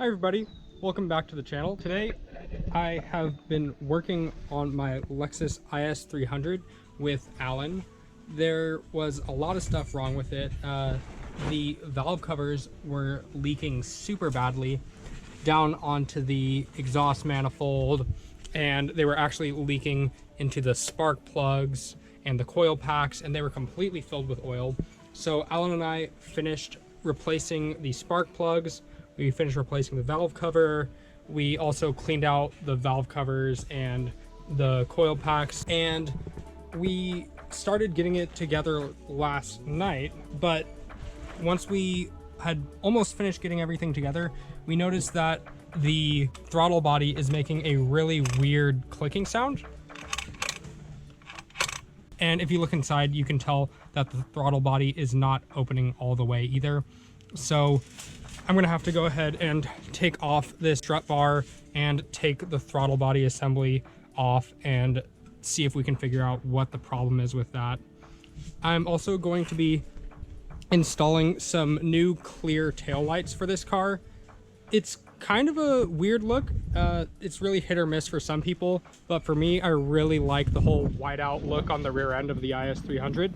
Hi everybody, welcome back to the channel. Today I have been working on my Lexus IS 300 with Alan. There was a lot of stuff wrong with it. The valve covers were leaking super badly down onto the exhaust manifold, and they were actually leaking into the spark plugs and the coil packs, and they were completely filled with oil. So Alan and I finished replacing the spark plugs. We finished replacing the valve cover. We also cleaned out the valve covers and the coil packs, and we started getting it together last night. But once we had almost finished getting everything together, we noticed that the throttle body is making a really weird clicking sound. And if you look inside, you can tell that the throttle body is not opening all the way either. So I'm gonna have to go ahead and take off this strut bar and take the throttle body assembly off and see if we can figure out what the problem is with that. I'm also going to be installing some new clear taillights for this car. It's kind of a weird look. It's really hit or miss for some people, but for me, I really like the whole white out look on the rear end of the IS 300.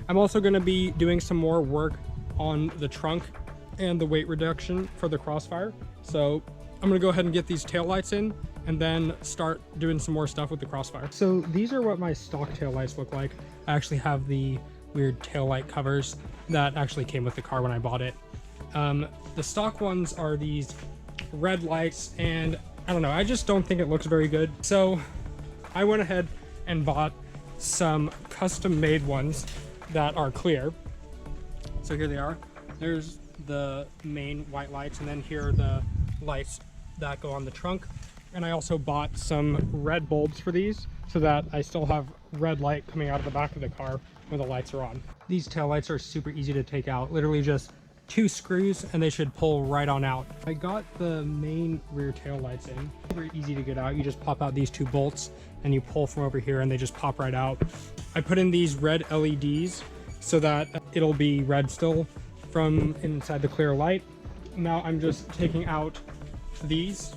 I'm also going to be doing some more work on the trunk and the weight reduction for the Crossfire. So I'm going to go ahead and get these taillights in and then start doing some more stuff with the Crossfire. So these are what my stock taillights look like. I actually have the weird taillight covers that actually came with the car when I bought it. The stock ones are these red lights, and I don't know, I just don't think it looks very good. So I went ahead and bought some custom made ones that are clear. So here they are. There's the main white lights, and then here are the lights that go on the trunk. And I also bought some red bulbs for these so that I still have red light coming out of the back of the car when the lights are on. These tail lights are super easy to take out, literally just 2 screws and they should pull right on out. I got the main rear tail lights in. Very easy to get out. You just pop out these 2 bolts and you pull from over here and they just pop right out. I put in these red LEDs so that it'll be red still from inside the clear light. Now I'm just taking out these,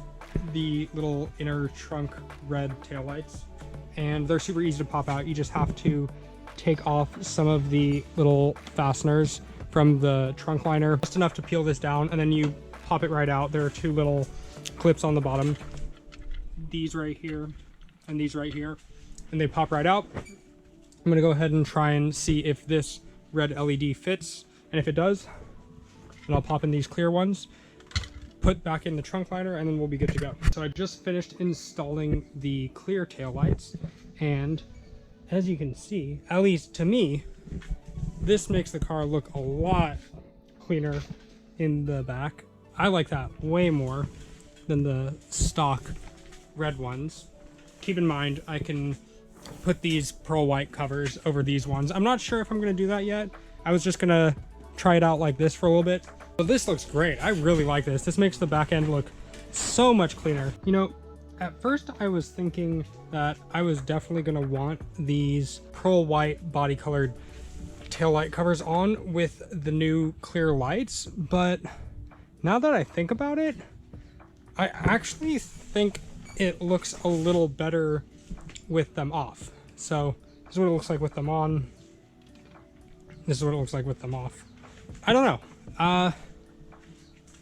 the little inner trunk red tail lights, and they're super easy to pop out. You just have to take off some of the little fasteners from the trunk liner, just enough to peel this down, and then you pop it right out. There are 2 little clips on the bottom, these right here and these right here, and they pop right out. I'm gonna go ahead and try and see if this red LED fits, and if it does, then I'll pop in these clear ones, put back in the trunk liner, and then we'll be good to go. So I just finished installing the clear tail lights, and as you can see, at least to me, this makes the car look a lot cleaner in the back. I like that way more than the stock red ones. Keep in mind, I can put these pearl white covers over these ones. I'm not sure if I'm going to do that yet. I was just going to try it out like this for a little bit. But this looks great. I really like this. This makes the back end look so much cleaner. You know, at first I was thinking that I was definitely going to want these pearl white body colored taillight covers on with the new clear lights, but now that I think about it, I actually think it looks a little better with them off. So this is what it looks like with them on. This is what it looks like with them off. I don't know.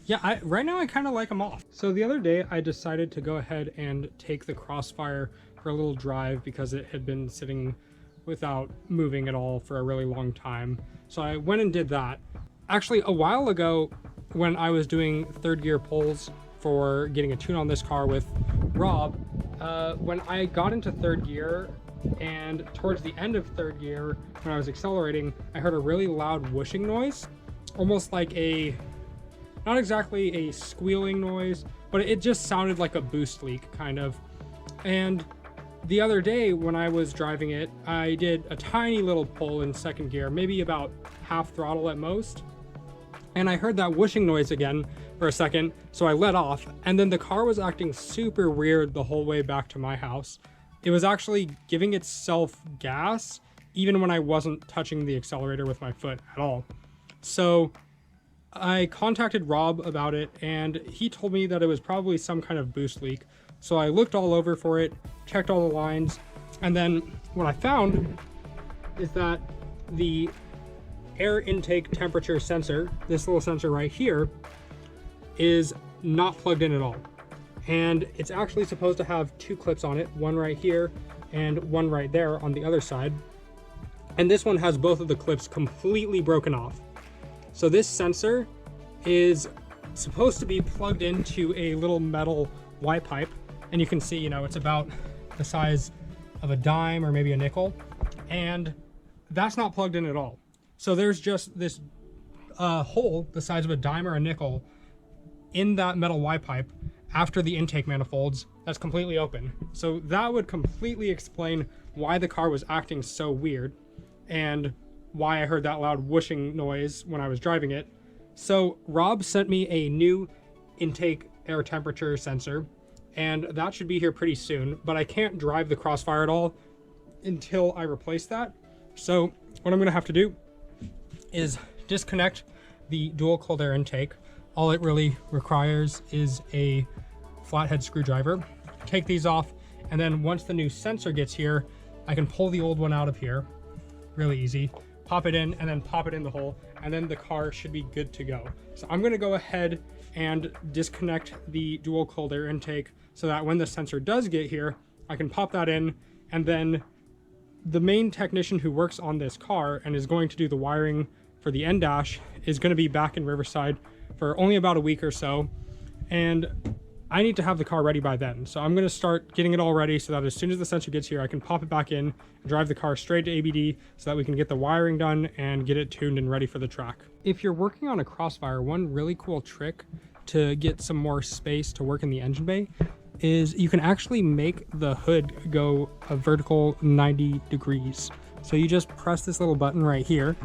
Yeah, right now I kind of like them off. So the other day I decided to go ahead and take the Crossfire for a little drive because it had been sitting without moving at all for a really long time. So I went and did that. Actually, a while ago when I was doing third gear pulls for getting a tune on this car with Rob, when I got into third gear and towards the end of third gear, when I was accelerating, I heard a really loud whooshing noise, almost like a, not exactly a squealing noise, but it just sounded like a boost leak kind of. And the other day when I was driving it, I did a tiny little pull in second gear, maybe about half throttle at most. And I heard that whooshing noise again for a second, so I let off, and then the car was acting super weird the whole way back to my house. It was actually giving itself gas even when I wasn't touching the accelerator with my foot at all. So I contacted Rob about it, and he told me that it was probably some kind of boost leak. So I looked all over for it, checked all the lines, and then what I found is that the air intake temperature sensor, this little sensor right here, is not plugged in at all. And it's actually supposed to have two clips on it, one right here and one right there on the other side. And this one has both of the clips completely broken off. So this sensor is supposed to be plugged into a little metal Y pipe. And you can see, you know, it's about the size of a dime or maybe a nickel. And that's not plugged in at all. So there's just this hole the size of a dime or a nickel in that metal Y pipe after the intake manifolds that's completely open. So that would completely explain why the car was acting so weird and why I heard that loud whooshing noise when I was driving it. So Rob sent me a new intake air temperature sensor, and that should be here pretty soon, but I can't drive the Crossfire at all until I replace that. So what I'm gonna have to do is disconnect the dual cold air intake. All it really requires is a flathead screwdriver. Take these off, and then once the new sensor gets here, I can pull the old one out of here. Really easy. Pop it in and then pop it in the hole, and then the car should be good to go. So I'm gonna go ahead and disconnect the dual cold air intake so that when the sensor does get here, I can pop that in, and then the main technician who works on this car and is going to do the wiring for the end dash is gonna be back in Riverside for only about a week or so. And I need to have the car ready by then. So I'm gonna start getting it all ready so that as soon as the sensor gets here, I can pop it back in, drive the car straight to ABD so that we can get the wiring done and get it tuned and ready for the track. If you're working on a Crossfire, one really cool trick to get some more space to work in the engine bay is you can actually make the hood go a vertical 90 degrees. So you just press this little button right here,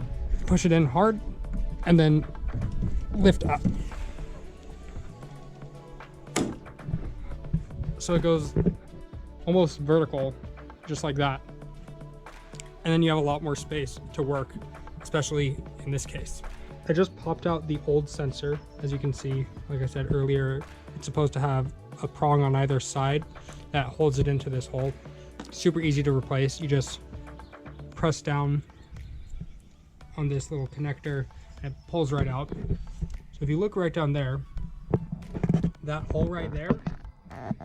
push it in hard, and then lift up. So it goes almost vertical, just like that. And then you have a lot more space to work, especially in this case. I just popped out the old sensor. As you can see, like I said earlier, it's supposed to have a prong on either side that holds it into this hole. Super easy to replace. You just press down on this little connector and it pulls right out. So if you look right down there, that hole right there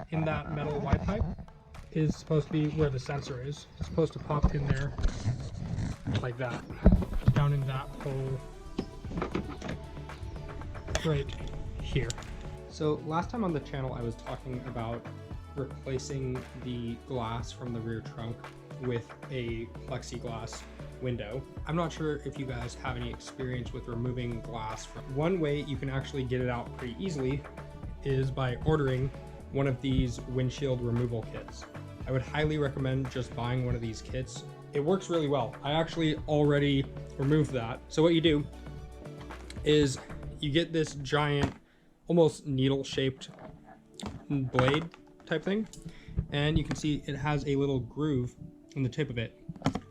in that metal Y pipe is supposed to be where the sensor is. It's supposed to pop in there like that, down in that hole right here. So last time on the channel I was talking about replacing the glass from the rear trunk with a plexiglass window. I'm not sure if you guys have any experience with removing glass. One way you can actually get it out pretty easily is by ordering one of these windshield removal kits. I would highly recommend just buying one of these kits. It works really well. I actually already removed that. So what you do is you get this giant, almost needle-shaped blade type thing, and you can see it has a little groove in the tip of it.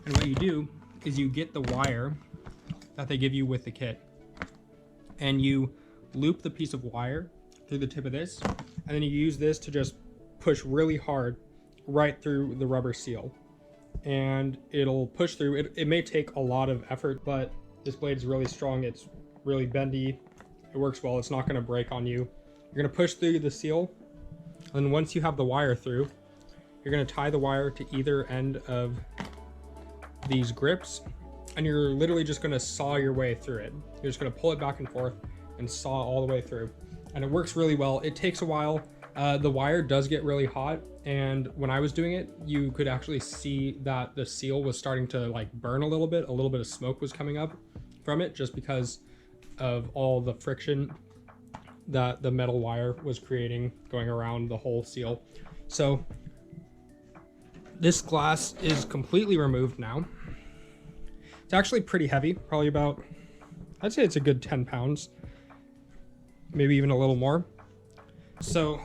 And what you do is you get the wire that they give you with the kit, and you loop the piece of wire through the tip of this, and then you use this to just push really hard right through the rubber seal, and it'll push through. It may take a lot of effort, but this blade is really strong. It's really bendy. It works well. It's not going to break on you. You're going to push through the seal, and then once you have the wire through, you're going to tie the wire to either end of these grips, and you're literally just going to saw your way through it. You're just going to pull it back and forth and saw all the way through, and it works really well. It takes a while. The wire does get really hot, and when I was doing it, you could actually see that the seal was starting to like burn a little bit of smoke was coming up from it, just because of all the friction that the metal wire was creating going around the whole seal. So this glass is completely removed now. It's actually pretty heavy, probably about, I'd say it's a good 10 pounds, maybe even a little more. So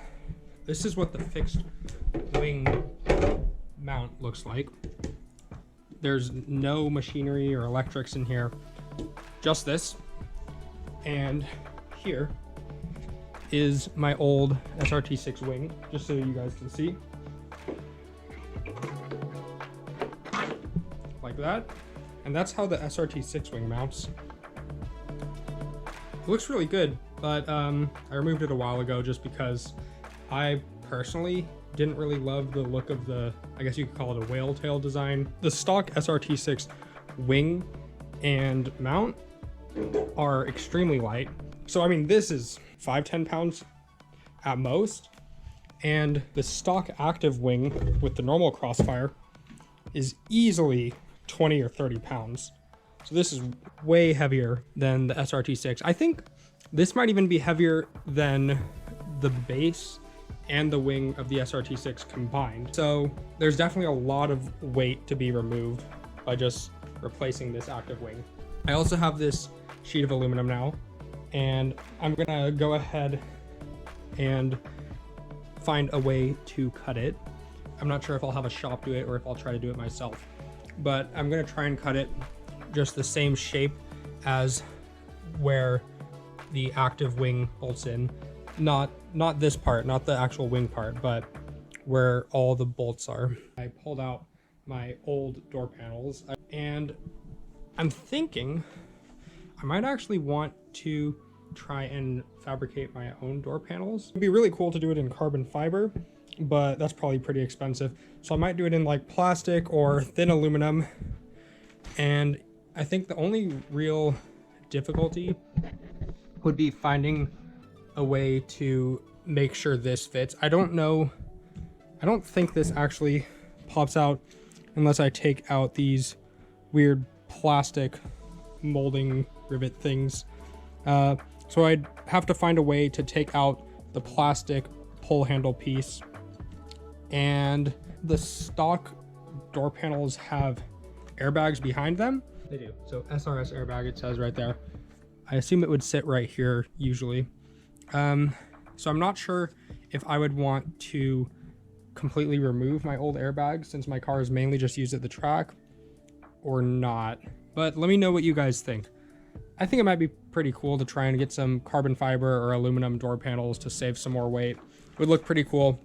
this is what the fixed wing mount looks like. There's no machinery or electrics in here, just this. And here is my old SRT6 wing, just so you guys can see. Like that. And that's how the SRT6 wing mounts. It looks really good, but I removed it a while ago just because I personally didn't really love the look of the, I guess you could call it a whale tail design. The stock SRT6 wing and mount are extremely light. So I mean, this is 5-10 pounds at most, and the stock active wing with the normal Crossfire is easily 20 or 30 pounds. So this is way heavier than the SRT6. I think this might even be heavier than the base and the wing of the SRT6 combined. So there's definitely a lot of weight to be removed by just replacing this active wing. I also have this sheet of aluminum now, and I'm gonna go ahead and find a way to cut it. I'm not sure if I'll have a shop do it or if I'll try to do it myself, but I'm gonna try and cut it just the same shape as where the active wing bolts in. Not this part, not the actual wing part, but where all the bolts are. I pulled out my old door panels, and I'm thinking I might actually want to try and fabricate my own door panels. It'd be really cool to do it in carbon fiber, but that's probably pretty expensive. So I might do it in like plastic or thin aluminum. And I think the only real difficulty would be finding a way to make sure this fits. I don't think this actually pops out unless I take out these weird plastic molding rivet things. So I'd have to find a way to take out the plastic pull handle piece. And the stock door panels have airbags behind them. They do. So SRS airbag, it says right there. I assume it would sit right here usually. So I'm not sure if I would want to completely remove my old airbag since my car is mainly just used at the track or not. But let me know what you guys think. I think it might be pretty cool to try and get some carbon fiber or aluminum door panels to save some more weight. It would look pretty cool.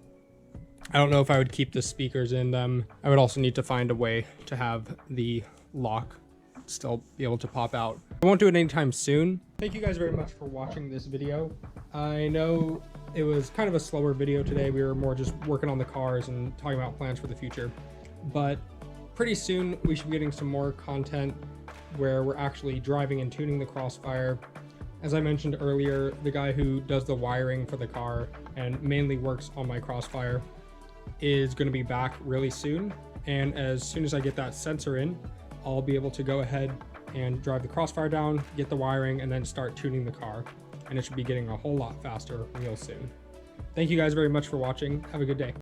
I don't know if I would keep the speakers in them. I would also need to find a way to have the lock still be able to pop out. I won't do it anytime soon. Thank you guys very much for watching this video. I know it was kind of a slower video today. We were more just working on the cars and talking about plans for the future. But pretty soon we should be getting some more content where we're actually driving and tuning the Crossfire. As I mentioned earlier, the guy who does the wiring for the car and mainly works on my Crossfire is going to be back really soon. And as soon as I get that sensor in, I'll be able to go ahead and drive the Crossfire down, get the wiring, and then start tuning the car. And it should be getting a whole lot faster real soon. Thank you guys very much for watching. Have a good day.